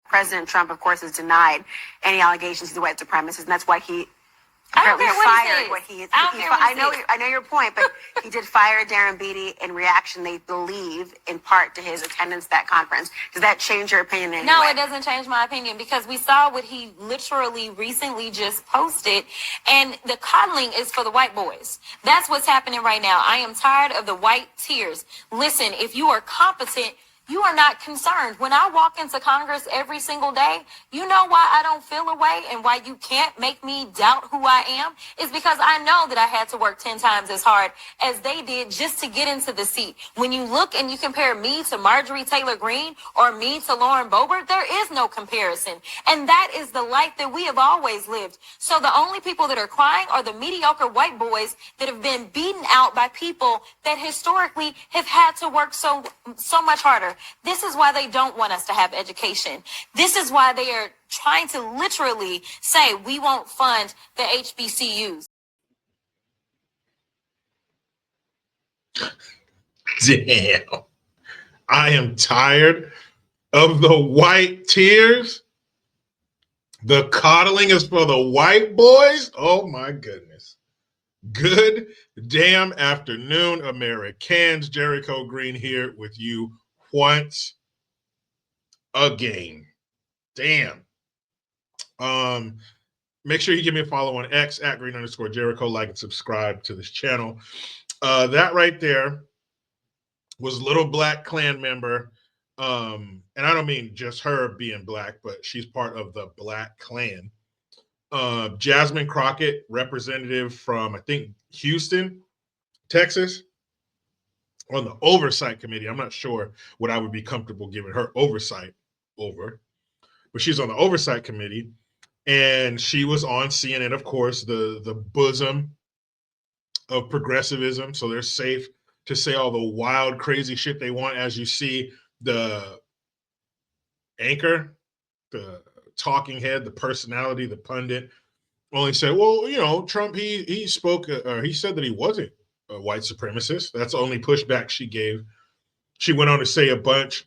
President Trump, of course, has denied any allegations he's a white supremacist, and that's why he I don't care fired what he is. I know your point, but he did fire Darren Beatty in reaction, they believe, in part to his attendance at that conference. Does that change your opinion in any No, way? it doesn't change my opinion, because we saw what he literally recently just posted, and the coddling is for the white boys. That's what's happening right now. I am tired of the white tears. Listen, if you are competent, you are not concerned. When I walk into Congress every single day, you know why I don't feel a way and why you can't make me doubt who I am? Is because I know that I had to work 10 times as hard as they did just to get into the seat. When you look and you compare me to Marjorie Taylor Greene or me to Lauren Boebert, there is no comparison. And that is the life that we have always lived. So the only people that are crying are the mediocre white boys that have been beaten out by people that historically have had to work so much harder. This is why they don't want us to have education. This is why they are trying to literally say we won't fund the HBCUs. Damn. I am tired of the white tears. The coddling is for the white boys. Oh my goodness. Good damn afternoon, Americans. Jericho Green here with you once again. Damn. Make sure you give me a follow on X at @green_Jericho. Like and subscribe to this channel. That right there was Little Black Klan member. And I don't mean just her being black, but she's part of the Black Klan. Jasmine Crockett, representative from, I think, Houston, Texas, on the oversight committee. I'm not sure what I would be comfortable giving her oversight over, but she's on the oversight committee, and she was on CNN, of course, the bosom of progressivism. So they're safe to say all the wild, crazy shit they want. As you see, the anchor, the talking head, the personality, the pundit, only said, well, you know, Trump, he spoke, or he said that he wasn't a white supremacist. That's the only pushback she gave. She went on to say a bunch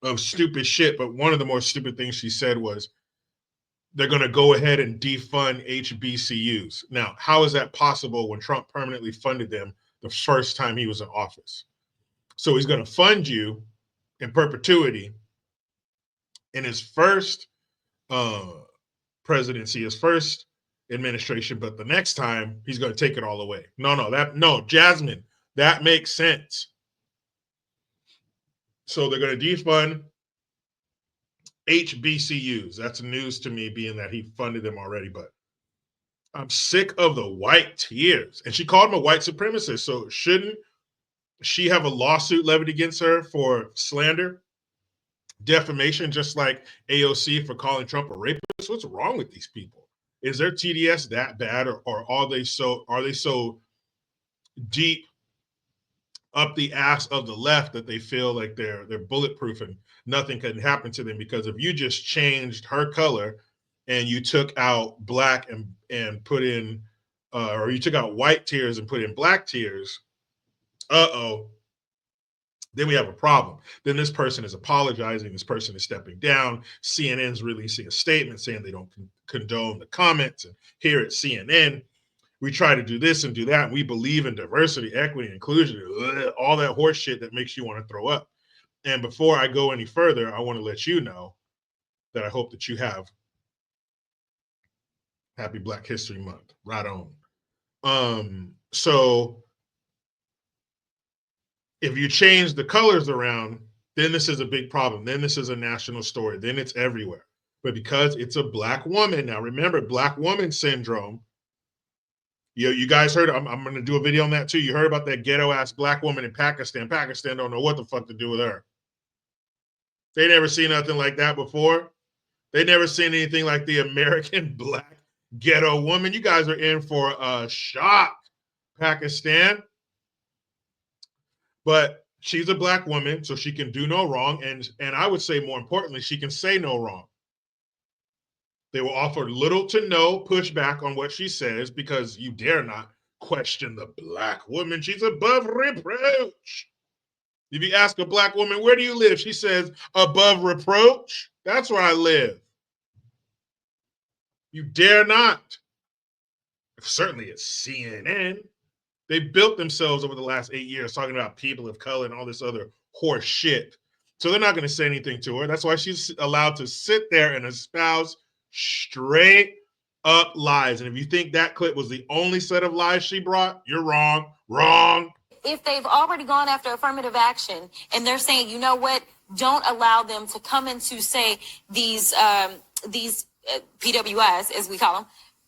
of stupid shit, but one of the more stupid things she said was they're going to go ahead and defund HBCUs. Now, how is that possible when Trump permanently funded them the first time he was in office? So he's going to fund you in perpetuity in his first presidency, his first administration, but the next time he's going to take it all away. No, Jasmine, that makes sense. So they're going to defund HBCUs. That's news to me, being that he funded them already, but I'm sick of the white tears. And she called him a white supremacist. So shouldn't she have a lawsuit levied against her for slander, defamation, just like AOC for calling Trump a rapist? What's wrong with these people? Is their TDS that bad, or are they so deep up the ass of the left that they feel like they're bulletproof and nothing can happen to them? Because if you just changed her color and you took out black and put in, or you took out white tears and put in black tears, then we have a problem. Then this person is apologizing. This person is stepping down. CNN's releasing a statement saying they don't condone the comments. And here at CNN, we try to do this and do that. And we believe in diversity, equity, inclusion, all that horse shit that makes you want to throw up. And before I go any further, I want to let you know that I hope that you have Happy Black History Month. Right on. So if you change the colors around, then this is a big problem. Then this is a national story. Then it's everywhere. But because it's a black woman, now remember, black woman syndrome. You guys heard, I'm going to do a video on that too. You heard about that ghetto ass black woman in Pakistan. Pakistan don't know what the fuck to do with her. They never seen nothing like that before. They never seen anything like the American black ghetto woman. You guys are in for a shock, Pakistan. But she's a black woman, so she can do no wrong. And I would say, more importantly, she can say no wrong. They will offer little to no pushback on what she says, because you dare not question the black woman. She's above reproach. If you ask a black woman, where do you live? She says, above reproach. That's where I live. You dare not. Certainly it's CNN. They built themselves over the last 8 years talking about people of color and all this other horse shit. So they're not going to say anything to her. That's why she's allowed to sit there and espouse straight up lies. And if you think that clip was the only set of lies she brought, you're wrong. Wrong. If they've already gone after affirmative action and they're saying, you know what, don't allow them to come into, say, these PWIs, as we call them,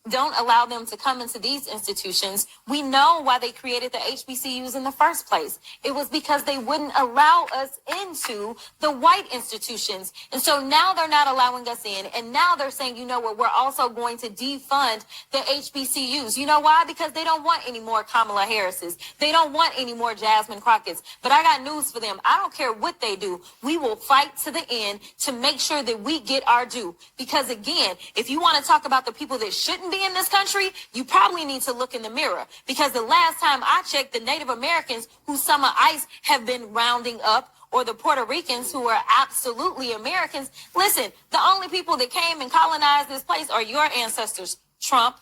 don't allow them to come into these institutions. We know why they created the HBCUs in the first place. It was because they wouldn't allow us into the white institutions. And so now they're not allowing us in. And now they're saying, you know what, we're also going to defund the HBCUs. You know why? Because they don't want any more Kamala Harrises. They don't want any more Jasmine Crockett's. But I got news for them. I don't care what they do. We will fight to the end to make sure that we get our due. Because again, if you want to talk about the people that shouldn't be in this country, you probably need to look in the mirror, because the last time I checked, the Native Americans who some of ICE have been rounding up, or the Puerto Ricans who are absolutely Americans, listen, the only people that came and colonized this place are your ancestors, Trump.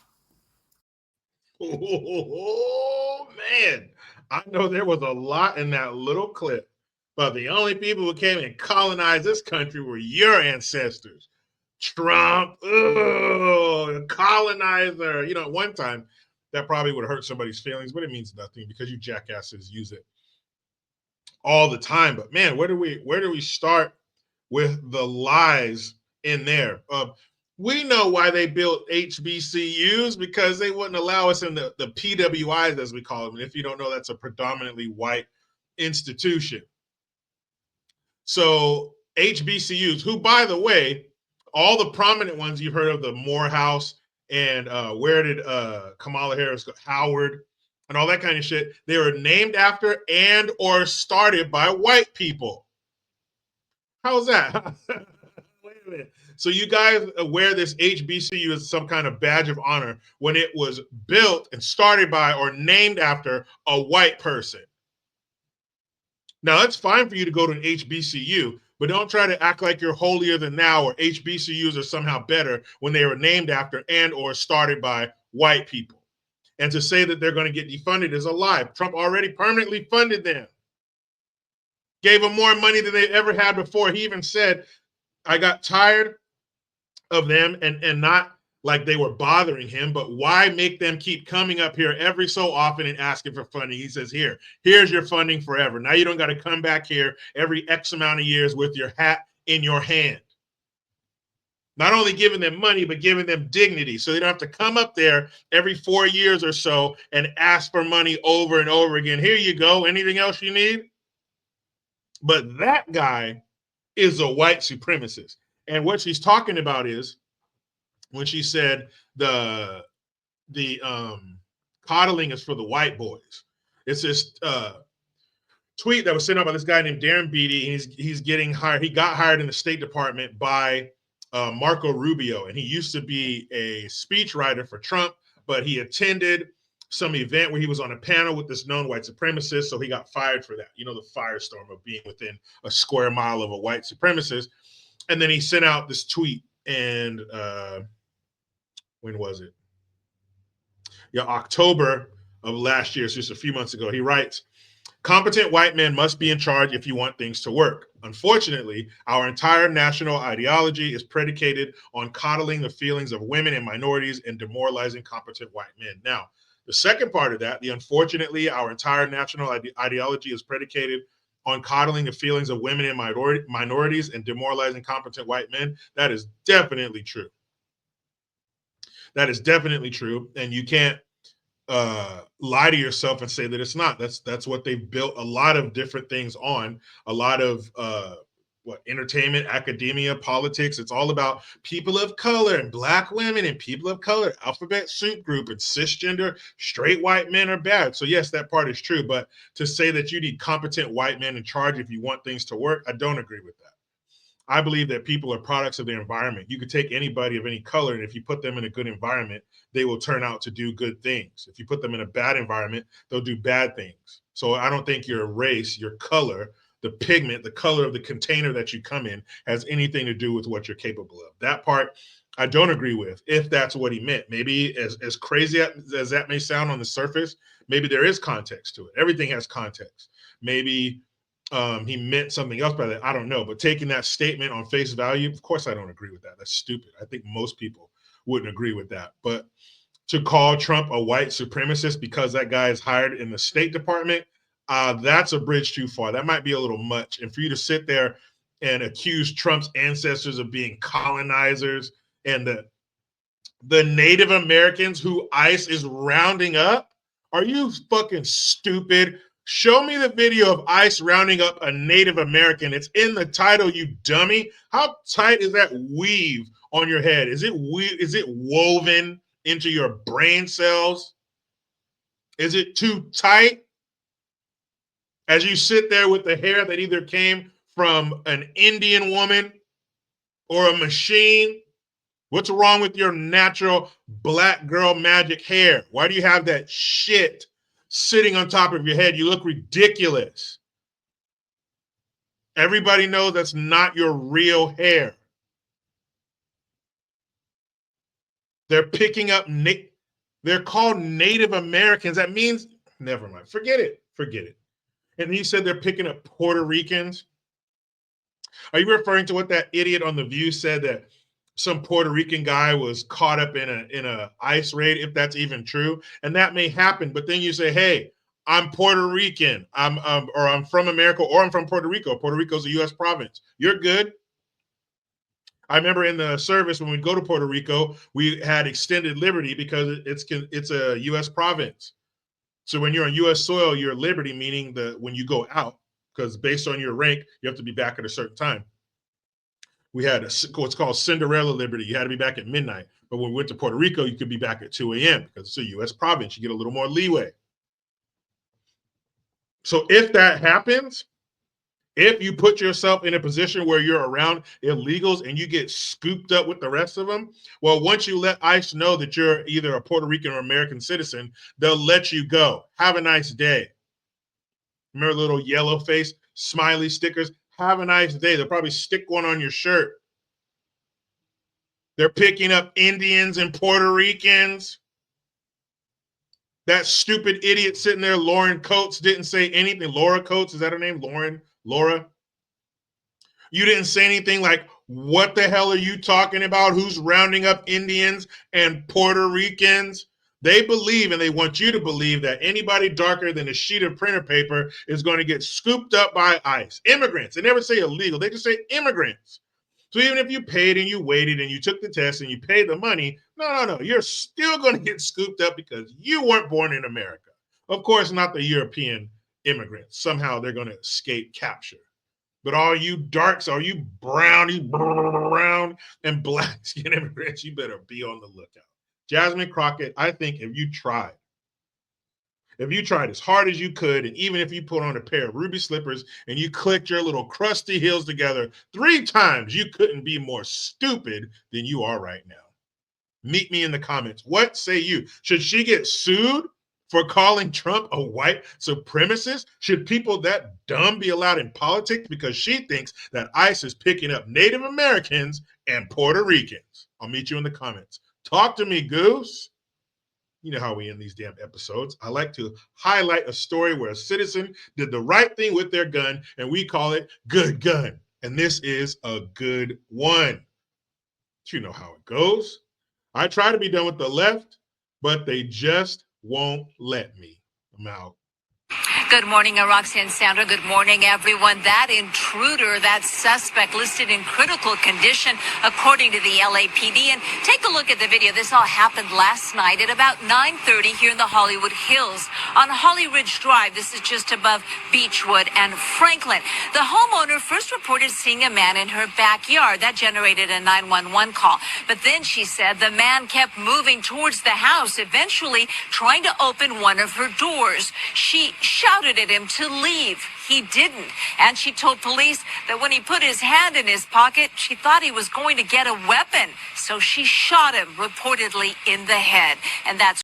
Oh, man. I know there was a lot in that little clip, but the only people who came and colonized this country were your ancestors. Trump, colonizer. You know, at one time, that probably would have hurt somebody's feelings, but it means nothing because you jackasses use it all the time. But man, where do we start with the lies in there? We know why they built HBCUs, because they wouldn't allow us in the PWIs, as we call them. And if you don't know, that's a predominantly white institution. So HBCUs, who, by the way, all the prominent ones you've heard of, the Morehouse and where did Kamala Harris go? Howard and all that kind of shit, they were named after and or started by white people. How's that? Wait a minute. So you guys wear this HBCU as some kind of badge of honor when it was built and started by or named after a white person. Now, it's fine for you to go to an HBCU, but don't try to act like you're holier than thou or HBCUs are somehow better when they were named after and or started by white people. And to say that they're going to get defunded is a lie. Trump already permanently funded them. Gave them more money than they ever had before. He even said, I got tired of them and not like they were bothering him, but why make them keep coming up here every so often and asking for funding? He says, here's your funding forever. Now you don't got to come back here every X amount of years with your hat in your hand. Not only giving them money, but giving them dignity. So they don't have to come up there every 4 years or so and ask for money over and over again. Here you go. Anything else you need? But that guy is a white supremacist. And what she's talking about is, when she said the coddling is for the white boys. It's this tweet that was sent out by this guy named Darren Beatty. He's getting hired. He got hired in the State Department by Marco Rubio, and he used to be a speechwriter for Trump, but he attended some event where he was on a panel with this known white supremacist, so he got fired for that. You know, the firestorm of being within a square mile of a white supremacist. And then he sent out this tweet, and when was it? Yeah, October of last year, so just a few months ago. He writes, competent white men must be in charge if you want things to work. Unfortunately, our entire national ideology is predicated on coddling the feelings of women and minorities and demoralizing competent white men. Now, the second part of that, unfortunately, our entire national ideology is predicated on coddling the feelings of women and minorities and demoralizing competent white men. That is definitely true. That is definitely true. And you can't lie to yourself and say that it's not. That's what they've built a lot of different things on. A lot of entertainment, academia, politics. It's all about people of color and black women and people of color, alphabet soup group, and cisgender straight white men are bad. So yes, that part is true. But to say that you need competent white men in charge if you want things to work, I don't agree with that. I believe that people are products of their environment. You could take anybody of any color, and if you put them in a good environment, they will turn out to do good things. If you put them in a bad environment, they'll do bad things. So I don't think your race, your color, the pigment, the color of the container that you come in has anything to do with what you're capable of. That part I don't agree with, if that's what he meant. Maybe as crazy as that may sound on the surface, maybe there is context to it. Everything has context. Maybe he meant something else by that. I don't know. But taking that statement on face value, of course I don't agree with that. That's stupid. I think most people wouldn't agree with that. But to call Trump a white supremacist because that guy is hired in the State Department, that's a bridge too far. That might be a little much. And for you to sit there and accuse Trump's ancestors of being colonizers and the Native Americans who ICE is rounding up, are you fucking stupid? Show me the video of ICE rounding up a Native American. It's in the title, you dummy. How tight is that weave on your head? Is it woven into your brain cells? Is it too tight? As you sit there with the hair that either came from an Indian woman or a machine, what's wrong with your natural black girl magic hair? Why do you have that shit sitting on top of your head? You look ridiculous. Everybody knows that's not your real hair. They're picking up, they're called Native Americans. That means, never mind, forget it. And he said they're picking up Puerto Ricans. Are you referring to what that idiot on The View said, that some Puerto Rican guy was caught up in a ICE raid, if that's even true? And that may happen, but then you say, hey, I'm Puerto Rican, or I'm from America, or I'm from Puerto Rico. Puerto Rico's a U.S. province. You're good. I remember in the service when we go to Puerto Rico, we had extended liberty because it's a U.S. province. So when you're on U.S. soil, you're liberty, meaning when you go out, because based on your rank, you have to be back at a certain time. We had what's called Cinderella liberty. You had to be back at midnight. But when we went to Puerto Rico, you could be back at 2 a.m. because it's a U.S. province. You get a little more leeway. So if that happens, if you put yourself in a position where you're around illegals and you get scooped up with the rest of them, well, once you let ICE know that you're either a Puerto Rican or American citizen, they'll let you go. Have a nice day. Remember little yellow face smiley stickers? Have a nice day. They'll probably stick one on your shirt. They're picking up Indians and Puerto Ricans. That stupid idiot sitting there, Lauren Coates, didn't say anything. Laura Coates, is that her name? Laura? You didn't say anything like, what the hell are you talking about? Who's rounding up Indians and Puerto Ricans? They believe, and they want you to believe, that anybody darker than a sheet of printer paper is going to get scooped up by ICE. Immigrants. They never say illegal. They just say immigrants. So even if you paid and you waited and you took the test and you paid the money, no. You're still going to get scooped up because you weren't born in America. Of course, not the European immigrants. Somehow they're going to escape capture. But all you darks, all you brown and black skin immigrants, you better be on the lookout. Jasmine Crockett, I think if you tried as hard as you could, and even if you put on a pair of ruby slippers and you clicked your little crusty heels together 3 times, you couldn't be more stupid than you are right now. Meet me in the comments. What say you? Should she get sued for calling Trump a white supremacist? Should people that dumb be allowed in politics because she thinks that ICE is picking up Native Americans and Puerto Ricans? I'll meet you in the comments. Talk to me, Goose. You know how we end these damn episodes. I like to highlight a story where a citizen did the right thing with their gun, and we call it good gun. And this is a good one. You know how it goes. I try to be done with the left, but they just won't let me. I'm out. Good morning, Roxanne Sandra. Good morning, everyone. That intruder, that suspect listed in critical condition, according to the LAPD. And take a look at the video. This all happened last night at about 9:30 here in the Hollywood Hills on Holly Ridge Drive. This is just above Beechwood and Franklin. The homeowner first reported seeing a man in her backyard. That generated a 911 call. But then she said the man kept moving towards the house, eventually trying to open one of her doors. She shouted shouted at him to leave. He didn't. And she told police that when he put his hand in his pocket, she thought he was going to get a weapon. So she shot him, reportedly in the head. And that's